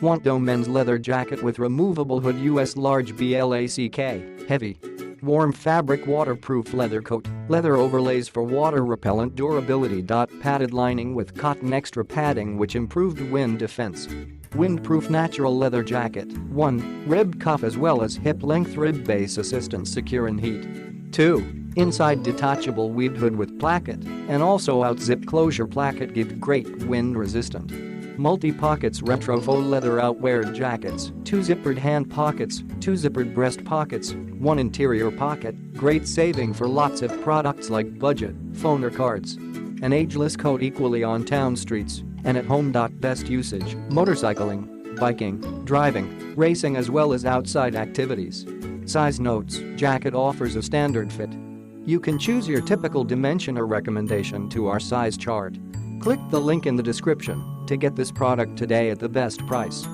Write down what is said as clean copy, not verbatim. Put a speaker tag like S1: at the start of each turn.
S1: Wantdo men's leather jacket with removable hood US large black heavy. Warm fabric waterproof leather coat, leather overlays for water repellent durability.Padded lining with cotton extra padding which improved wind defense. Windproof natural leather jacket. 1. Ribbed cuff as well as hip length rib base assistance secure in heat. 2. Inside detachable weaved hood with placket and also out zip closure placket give great wind resistant. Multi-pockets retro faux leather outwear jackets, 2 zippered hand pockets, 2 zippered breast pockets, 1 interior pocket, great saving for lots of products like budget, phone or cards. An ageless coat equally on town streets and at home.Best usage, motorcycling, biking, driving, racing as well as outside activities. Size notes, jacket offers a standard fit. You can choose your typical dimension or recommendation to our size chart. Click the link in the description to get this product today at the best price.